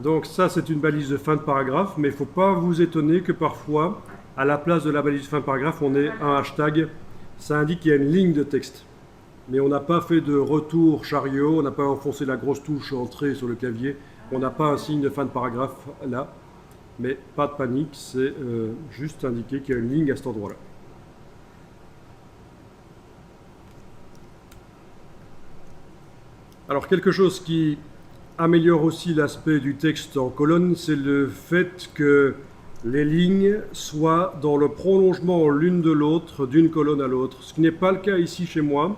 Donc ça, c'est une balise de fin de paragraphe, mais il ne faut pas vous étonner que parfois, à la place de la balise de fin de paragraphe, on ait un hashtag. Ça indique qu'il y a une ligne de texte. Mais on n'a pas fait de retour chariot, on n'a pas enfoncé la grosse touche entrée sur le clavier, on n'a pas un signe de fin de paragraphe là. Mais pas de panique, c'est juste indiquer qu'il y a une ligne à cet endroit-là. Alors quelque chose qui améliore aussi l'aspect du texte en colonne, c'est le fait que les lignes soient dans le prolongement l'une de l'autre, d'une colonne à l'autre, ce qui n'est pas le cas ici chez moi.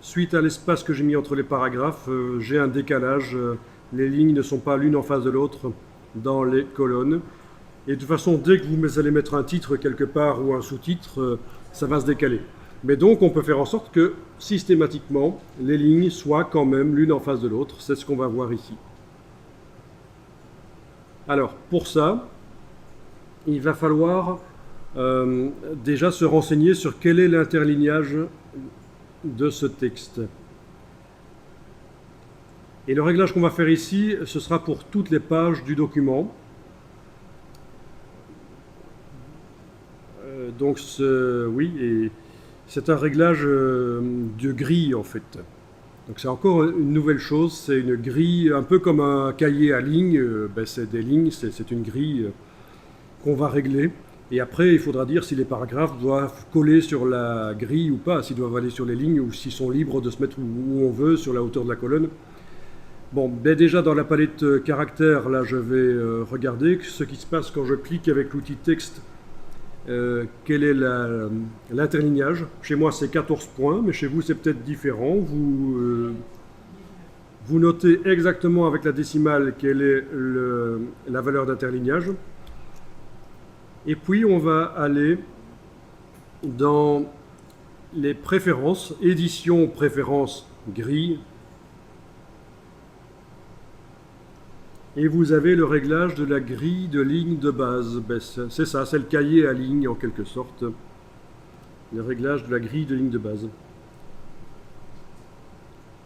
Suite à l'espace que j'ai mis entre les paragraphes, j'ai un décalage, les lignes ne sont pas l'une en face de l'autre dans les colonnes. Et de toute façon, dès que vous allez mettre un titre quelque part ou un sous-titre, ça va se décaler. Mais donc, on peut faire en sorte que, systématiquement, les lignes soient quand même l'une en face de l'autre. C'est ce qu'on va voir ici. Alors, pour ça, il va falloir déjà se renseigner sur quel est l'interlignage de ce texte. Et le réglage qu'on va faire ici, ce sera pour toutes les pages du document. Donc, oui, et c'est un réglage de grille en fait. Donc c'est encore une nouvelle chose, c'est une grille, un peu comme un cahier à lignes, c'est des lignes, c'est une grille qu'on va régler. Et après, il faudra dire si les paragraphes doivent coller sur la grille ou pas, s'ils doivent aller sur les lignes ou s'ils sont libres de se mettre où on veut, sur la hauteur de la colonne. Bon, déjà dans la palette caractères, là je vais regarder ce qui se passe quand je clique avec l'outil texte. Quel est l'interlignage? Chez moi c'est 14 points, mais chez vous c'est peut-être différent. Vous notez exactement avec la décimale quelle est la valeur d'interlignage. Et puis on va aller dans les préférences, édition, préférences, grille. Et vous avez le réglage de la grille de ligne de base. C'est ça, c'est le cahier à ligne en quelque sorte. Le réglage de la grille de ligne de base.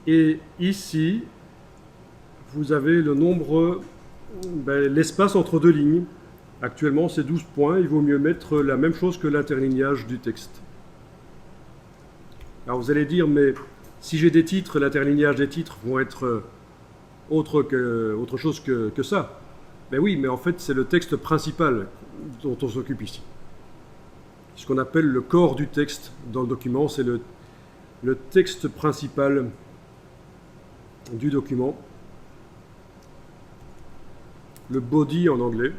Et ici, vous avez le nombre, l'espace entre deux lignes. Actuellement, c'est 12 points. Il vaut mieux mettre la même chose que l'interlignage du texte. Alors vous allez dire, mais si j'ai des titres, l'interlignage des titres vont être autre chose que ça. Ben oui, mais en fait, c'est le texte principal dont on s'occupe ici. Ce qu'on appelle le corps du texte dans le document, c'est le texte principal du document. Le body en anglais.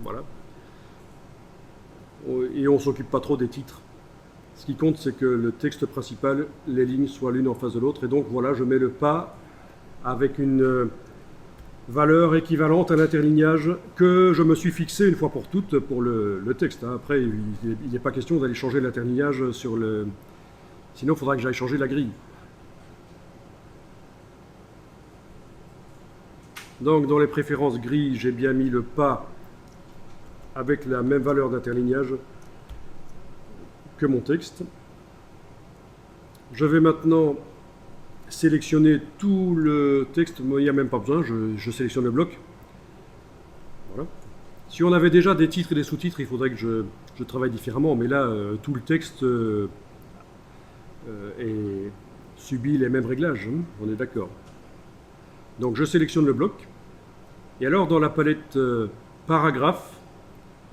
Voilà. Et on ne s'occupe pas trop des titres. Ce qui compte, c'est que le texte principal, les lignes soient l'une en face de l'autre. Et donc, voilà, je mets le pas avec une valeur équivalente à l'interlignage que je me suis fixé une fois pour toutes pour le texte. Après, il n'est pas question d'aller changer l'interlignage sur le... Sinon, il faudra que j'aille changer la grille. Donc, dans les préférences grilles, j'ai bien mis le pas avec la même valeur d'interlignage que mon texte. Je vais maintenant sélectionner tout le texte, il n'y a même pas besoin, je sélectionne le bloc. Voilà. Si on avait déjà des titres et des sous-titres, il faudrait que je travaille différemment, mais là, tout le texte subit les mêmes réglages, hein, on est d'accord. Donc je sélectionne le bloc, et alors dans la palette paragraphe,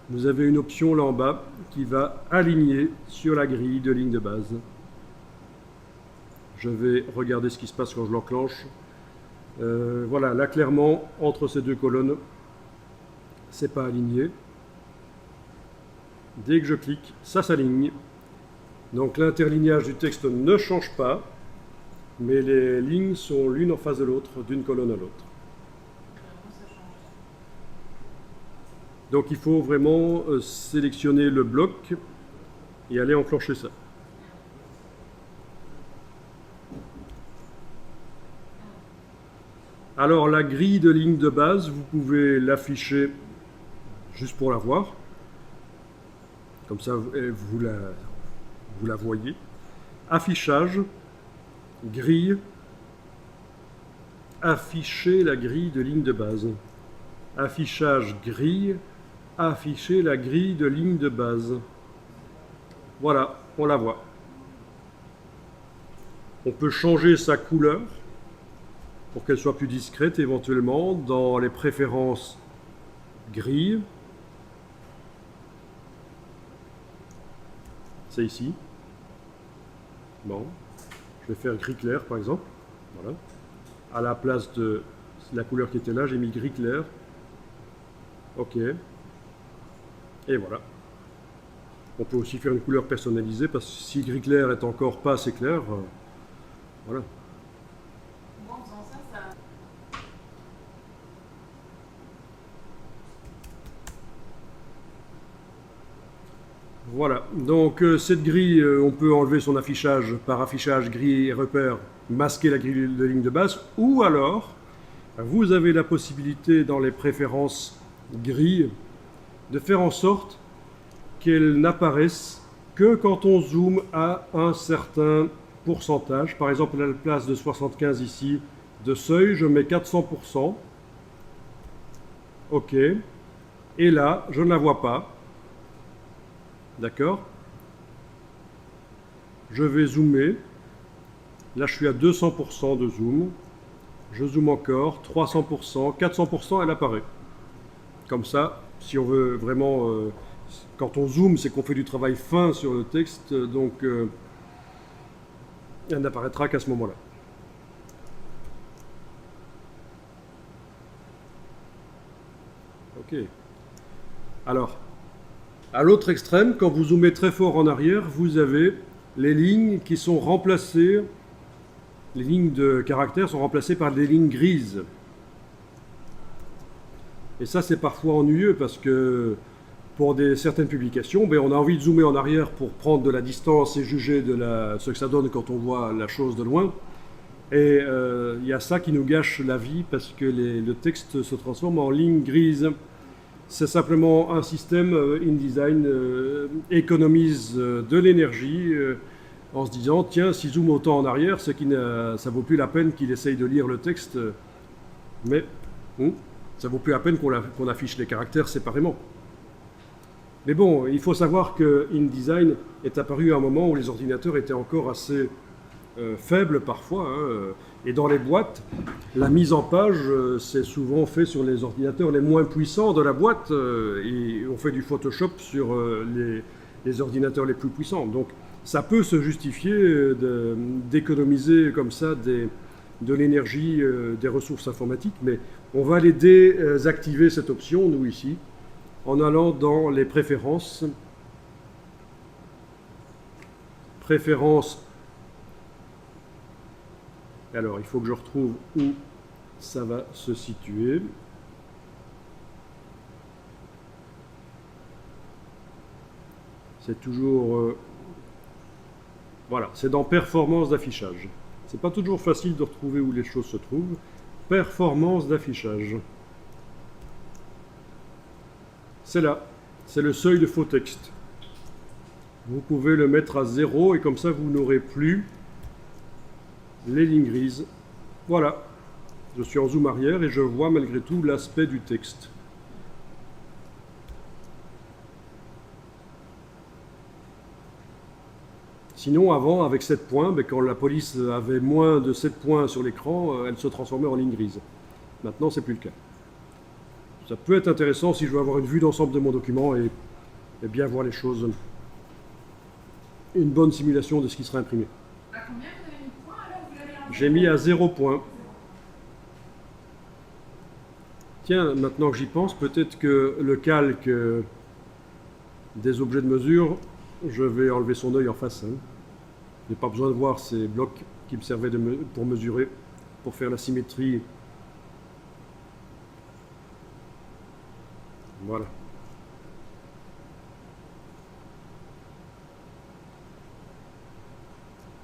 vous avez une option là en bas qui va aligner sur la grille de ligne de base. Je vais regarder ce qui se passe quand je l'enclenche. Voilà, là clairement, entre ces deux colonnes, c'est pas aligné. Dès que je clique, ça s'aligne. Donc l'interlignage du texte ne change pas, mais les lignes sont l'une en face de l'autre, d'une colonne à l'autre. Donc il faut vraiment sélectionner le bloc et aller enclencher ça. Alors la grille de ligne de base, vous pouvez l'afficher juste pour la voir. Comme ça, vous la voyez. Affichage, grille, afficher la grille de ligne de base. affichage grille, afficher la grille de ligne de base. Voilà, on la voit. On peut changer sa couleur pour qu'elle soit plus discrète éventuellement dans les préférences grille. C'est ici. Bon, je vais faire gris clair par exemple. Voilà. À la place de la couleur qui était là, j'ai mis gris clair. Ok. Et voilà. On peut aussi faire une couleur personnalisée parce que si gris clair est encore pas assez clair, voilà. Moi, en faisant ça, Voilà, donc cette grille, on peut enlever son affichage par affichage grille et repère, masquer la grille de ligne de base, ou alors vous avez la possibilité dans les préférences grille de faire en sorte qu'elles n'apparaissent que quand on zoome à un certain pourcentage. Par exemple, à la place de 75 ici de seuil, je mets 400%. OK. Et là, je ne la vois pas. D'accord? Je vais zoomer. Là, je suis à 200% de zoom. Je zoome encore. 300%, 400%, elle apparaît. Comme ça, si on veut vraiment... quand on zoome, c'est qu'on fait du travail fin sur le texte. Donc, elle n'apparaîtra qu'à ce moment-là. OK. Alors... à l'autre extrême, quand vous zoomez très fort en arrière, vous avez les lignes qui sont remplacées, les lignes de caractères sont remplacées par des lignes grises. Et ça, c'est parfois ennuyeux parce que pour certaines publications, on a envie de zoomer en arrière pour prendre de la distance et juger de ce que ça donne quand on voit la chose de loin. Et il y a ça qui nous gâche la vie parce que le texte se transforme en lignes grises. C'est simplement un système, InDesign économise de l'énergie en se disant, tiens, s'il zoome autant en arrière, c'est que ça vaut plus la peine qu'il essaye de lire le texte, mais ça vaut plus la peine qu'on affiche les caractères séparément. Mais bon, il faut savoir que InDesign est apparu à un moment où les ordinateurs étaient encore assez faibles parfois, et dans les boîtes, la mise en page, c'est souvent fait sur les ordinateurs les moins puissants de la boîte, et on fait du Photoshop sur les ordinateurs les plus puissants. Donc ça peut se justifier d'économiser comme ça de l'énergie, des ressources informatiques, mais on va aller désactiver cette option, nous ici, en allant dans les préférences. Préférences. Alors, il faut que je retrouve où ça va se situer. C'est toujours... voilà, c'est dans performance d'affichage. C'est pas toujours facile de retrouver où les choses se trouvent. Performance d'affichage. C'est là. C'est le seuil de faux texte. Vous pouvez le mettre à 0 et comme ça, vous n'aurez plus les lignes grises. Voilà, je suis en zoom arrière et je vois malgré tout l'aspect du texte. Sinon, avant, avec 7 points, quand la police avait moins de 7 points sur l'écran, elle se transformait en ligne grise. Maintenant, c'est plus le cas. Ça peut être intéressant si je veux avoir une vue d'ensemble de mon document et bien voir les choses. Une bonne simulation de ce qui sera imprimé. à combien vous avez mis de points alors vous l'avez enlevé? J'ai mis à 0 point. Tiens, maintenant que j'y pense, peut-être que le calque des objets de mesure, je vais enlever son œil en face. Je n'ai pas besoin de voir ces blocs qui me servaient pour mesurer, pour faire la symétrie. Voilà.